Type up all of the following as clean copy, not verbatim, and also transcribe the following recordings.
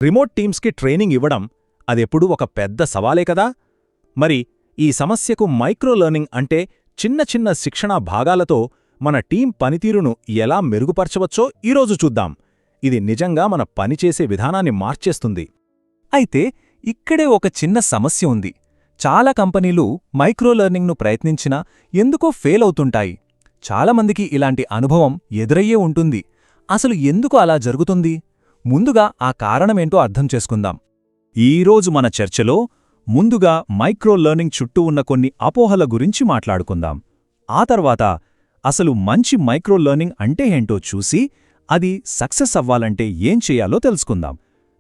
Remote టీమ్స్కి training ఇవ్వడం అదెప్పుడూ ఒక పెద్ద సవాలే కదా. మరి ఈ సమస్యకు మైక్రో లెర్నింగ్ అంటే చిన్న చిన్న శిక్షణా భాగాలతో మన టీం పనితీరును ఎలా మెరుగుపరచవచ్చో ఈరోజు చూద్దాం. ఇది నిజంగా మన పనిచేసే విధానాన్ని మార్చేస్తుంది. అయితే ఇక్కడే ఒక చిన్న సమస్య ఉంది. చాలా కంపెనీలు మైక్రో లెర్నింగ్ను ప్రయత్నించినా ఎందుకో ఫెయిల్ అవుతుంటాయి. చాలామందికి ఇలాంటి అనుభవం ఎదురయ్యే ఉంటుంది. అసలు ఎందుకు అలా జరుగుతుంది? ముందుగా ఆ కారణమేంటో అర్థం చేసుకుందాం. ఈరోజు మన చర్చలో ముందుగా మైక్రో లెర్నింగ్ చుట్టూ ఉన్న కొన్ని అపోహల గురించి మాట్లాడుకుందాం. ఆ తర్వాత అసలు మంచి మైక్రో లెర్నింగ్ అంటే ఏంటో చూసి అది సక్సెస్ అవ్వాలంటే ఏం చేయాలో తెలుసుకుందాం.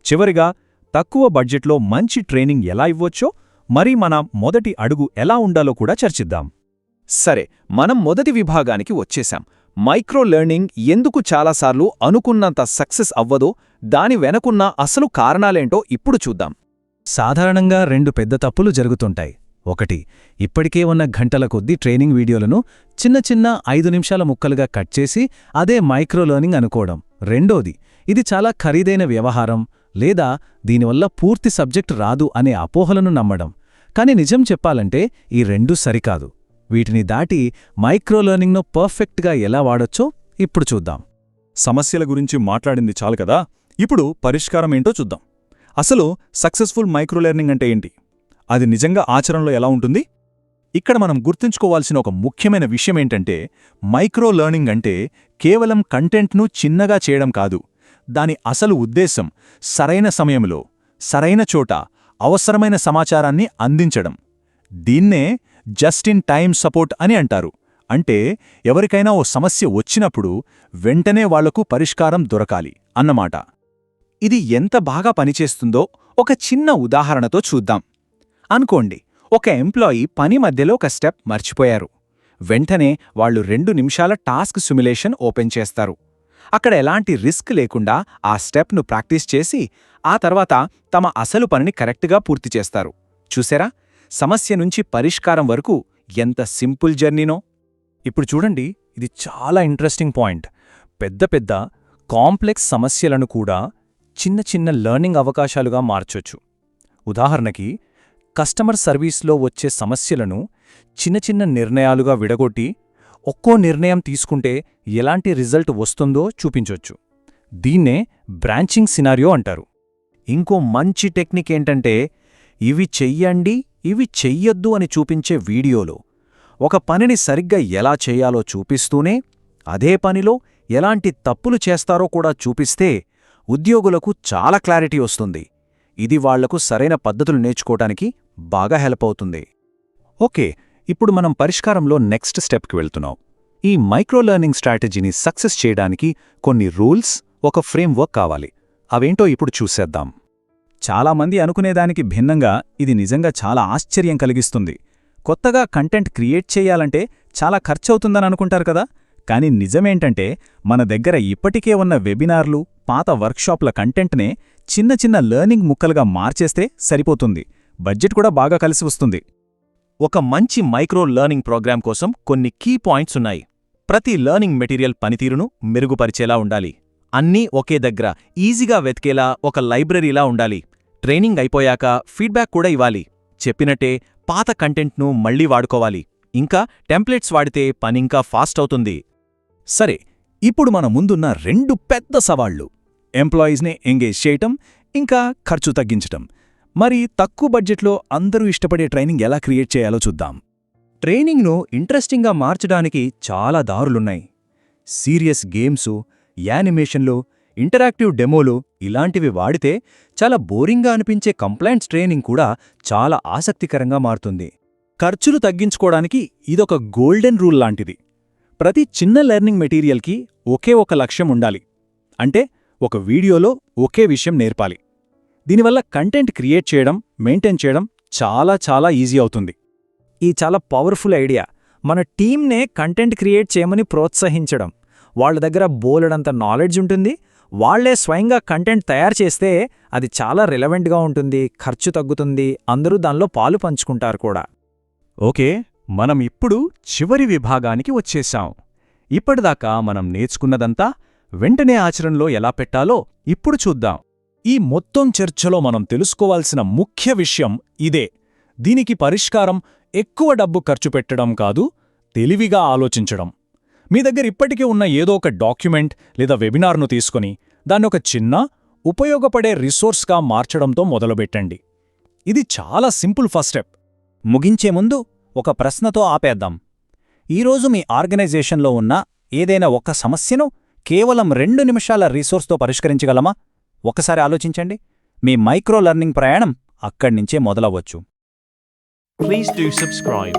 చివరిగా తక్కువ బడ్జెట్లో మంచి ట్రైనింగ్ ఎలా ఇవ్వొచ్చో, మరి మన మొదటి అడుగు ఎలా ఉండాలో కూడా చర్చిద్దాం. సరే, మనం మొదటి విభాగానికి వచ్చేశాం. మైక్రో లెర్నింగ్ ఎందుకు చాలాసార్లు అనుకున్నంత సక్సెస్ అవ్వదో, దాని వెనకున్న అసలు కారణాలేంటో ఇప్పుడు చూద్దాం. సాధారణంగా రెండు పెద్ద తప్పులు జరుగుతుంటాయి. ఒకటి, ఇప్పటికే ఉన్న గంటల కొద్దీ ట్రైనింగ్ వీడియోలను చిన్న చిన్న 5 నిమిషాల ముక్కలుగా కట్ చేసి అదే మైక్రో లెర్నింగ్ అనుకోవడం. రెండోది, ఇది చాలా ఖరీదైన వ్యవహారం లేదా దీనివల్ల పూర్తి సబ్జెక్ట్ రాదు అనే అపోహలను నమ్మడం. కాని నిజం చెప్పాలంటే ఈ రెండూ సరికాదు. వీటిని దాటి మైక్రో లెర్నింగ్ను పర్ఫెక్ట్గా ఎలా వాడొచ్చో ఇప్పుడు చూద్దాం. సమస్యల గురించి మాట్లాడింది చాలు కదా, ఇప్పుడు పరిష్కారమేంటో చూద్దాం. అసలు సక్సెస్ఫుల్ మైక్రో లెర్నింగ్ అంటే ఏంటి? అది నిజంగా ఆచరణలో ఎలా ఉంటుంది? ఇక్కడ మనం గుర్తుంచుకోవాల్సిన ఒక ముఖ్యమైన విషయమేంటంటే, మైక్రో లెర్నింగ్ అంటే కేవలం కంటెంట్ను చిన్నగా చేయడం కాదు. దాని అసలు ఉద్దేశం సరైన సమయంలో, సరైన చోట అవసరమైన సమాచారాన్ని అందించడం. దీన్నే జస్ట్ ఇన్ టైమ్ సపోర్ట్ అని అంటారు. అంటే ఎవరికైనా ఓ సమస్య వచ్చినప్పుడు వెంటనే వాళ్లకు పరిష్కారం దొరకాలి అన్నమాట. ఇది ఎంత బాగా పనిచేస్తుందో ఒక చిన్న ఉదాహరణతో చూద్దాం. అనుకోండి, ఒక ఎంప్లాయీ పని మధ్యలో ఒక స్టెప్ మర్చిపోయారు. వెంటనే వాళ్ళు 2 నిమిషాల టాస్క్ సిమ్యులేషన్ ఓపెన్ చేస్తారు. అక్కడ ఎలాంటి రిస్క్ లేకుండా ఆ స్టెప్ను ప్రాక్టీస్ చేసి ఆ తర్వాత తమ అసలు పనిని కరెక్ట్గా పూర్తి చేస్తారు. చూసారా, సమస్య నుంచి పరిష్కారం వరకు ఎంత సింపుల్ జర్నీనో. ఇప్పుడు చూడండి, ఇది చాలా ఇంట్రెస్టింగ్ పాయింట్. పెద్ద పెద్ద కాంప్లెక్స్ సమస్యలను కూడా చిన్న చిన్న లెర్నింగ్ అవకాశాలుగా మార్చొచ్చు. ఉదాహరణకి, కస్టమర్ సర్వీస్లో వచ్చే సమస్యలను చిన్న చిన్న నిర్ణయాలుగా విడగొట్టి ఒక్కో నిర్ణయం తీసుకుంటే ఎలాంటి రిజల్ట్ వస్తుందో చూపించొచ్చు. దీన్నే బ్రాంచింగ్ సినారియో అంటారు. ఇంకో మంచి టెక్నిక్ ఏంటంటే, ఇవి చెయ్యండి, ఇవి చెయ్యొద్దు అని చూపించే వీడియోలో ఒక పనిని సరిగ్గా ఎలా చేయాలో చూపిస్తూనే అదే పనిలో ఎలాంటి తప్పులు చేస్తారో కూడా చూపిస్తే ఉద్యోగులకు చాలా క్లారిటీ వస్తుంది. ఇది వాళ్లకు సరైన పద్ధతులు నేర్చుకోవటానికి బాగా హెల్ప్ అవుతుంది. ఓకే, ఇప్పుడు మనం పరిష్కారంలో నెక్స్ట్ స్టెప్కి వెళ్తున్నాం. ఈ మైక్రో లెర్నింగ్ స్ట్రాటజీని సక్సెస్ చేయడానికి కొన్ని రూల్స్, ఒక ఫ్రేమ్వర్క్ కావాలి. అవేంటో ఇప్పుడు చూసేద్దాం. చాలామంది అనుకునేదానికి భిన్నంగా ఇది నిజంగా చాలా ఆశ్చర్యం కలిగిస్తుంది. కొత్తగా కంటెంట్ క్రియేట్ చేయాలంటే చాలా ఖర్చవుతుందని అనుకుంటారు కదా. కానీ నిజమేంటంటే, మన దగ్గర ఇప్పటికే ఉన్న వెబినార్లు, పాత వర్క్షాప్ల కంటెంట్నే చిన్న చిన్న లెర్నింగ్ ముక్కలుగా మార్చేస్తే సరిపోతుంది. బడ్జెట్ కూడా బాగా కలిసి వస్తుంది. ఒక మంచి మైక్రో లెర్నింగ్ ప్రోగ్రాం కోసం కొన్ని కీ పాయింట్స్ ఉన్నాయి. ప్రతి లెర్నింగ్ మెటీరియల్ పనితీరును మెరుగుపరిచేలా ఉండాలి. అన్నీ ఒకే దగ్గర ఈజీగా వెతికేలా ఒక లైబ్రరీలా ఉండాలి. ట్రైనింగ్ అయిపోయాక ఫీడ్బ్యాక్ కూడా ఇవ్వాలి. చెప్పినట్టే పాత కంటెంట్ను మళ్లీ వాడుకోవాలి. ఇంకా టెంప్లెట్స్ వాడితే పనింకా ఫాస్ట్ అవుతుంది. సరే, ఇప్పుడు మన ముందున్న 2 పెద్ద సవాళ్లు: ఎంప్లాయీస్ని ఎంగేజ్ చేయటం, ఇంకా ఖర్చు తగ్గించటం. మరి తక్కువ బడ్జెట్లో అందరూ ఇష్టపడే ట్రైనింగ్ ఎలా క్రియేట్ చేయాలో చూద్దాం. ట్రైనింగ్ను ఇంట్రెస్టింగ్గా మార్చడానికి చాలా దారులున్నాయి. సీరియస్ గేమ్సు, యానిమేషన్లు, ఇంటరాక్టివ్ డెమోలు ఇలాంటివి వాడితే చాలా బోరింగ్గా అనిపించే కంప్లైంట్స్ ట్రైనింగ్ కూడా చాలా ఆసక్తికరంగా మారుతుంది. ఖర్చులు తగ్గించుకోవడానికి ఇదొక గోల్డెన్ రూల్ లాంటిది. ప్రతి చిన్న లెర్నింగ్ మెటీరియల్కి ఒకే ఒక లక్ష్యం ఉండాలి. అంటే ఒక వీడియోలో ఒకే విషయం నేర్పాలి. దీనివల్ల కంటెంట్ క్రియేట్ చేయడం, మెయింటైన్ చేయడం చాలా చాలా ఈజీ అవుతుంది. ఈ చాలా పవర్ఫుల్ ఐడియా. మన టీంనే కంటెంట్ క్రియేట్ చేయమని ప్రోత్సహించడం. వాళ్ళ దగ్గర బోలెడంత నాలెడ్జ్ ఉంటుంది. వాళ్లే స్వయంగా కంటెంట్ తయారు చేస్తే అది చాలా రిలవెంట్గా ఉంటుంది, ఖర్చు తగ్గుతుంది, అందరూ దానిలో పాలు పంచుకుంటారు కూడా. ఓకే, మనం ఇప్పుడు చివరి విభాగానికి వచ్చేశాం. ఇప్పటిదాకా మనం నేర్చుకున్నదంతా వెంటనే ఆచరణలో ఎలా పెట్టాలో ఇప్పుడు చూద్దాం. ఈ మొత్తం చర్చలో మనం తెలుసుకోవాల్సిన ముఖ్య విషయం ఇదే. దీనికి పరిష్కారం ఎక్కువ డబ్బు ఖర్చు పెట్టడం కాదు, తెలివిగా ఆలోచించడం. మీ దగ్గర ఇప్పటికే ఉన్న ఏదో ఒక డాక్యుమెంట్ లేదా వెబినార్ను తీసుకొని దాన్నొక చిన్న, ఉపయోగపడే రిసోర్స్గా మార్చడంతో మొదలుపెట్టండి. ఇది చాలా సింపుల్ ఫస్ట్ స్టెప్. ముగించే ముందు ఒక ప్రశ్నతో ఆపేద్దాం. ఈరోజు మీ ఆర్గనైజేషన్లో ఉన్న ఏదైనా ఒక సమస్యను కేవలం 2 నిమిషాల రీసోర్స్తో పరిష్కరించగలమా? ఒకసారి ఆలోచించండి. మీ మైక్రో లెర్నింగ్ ప్రయాణం అక్కడ్నించే మొదలవ్వచ్చు. Please do subscribe.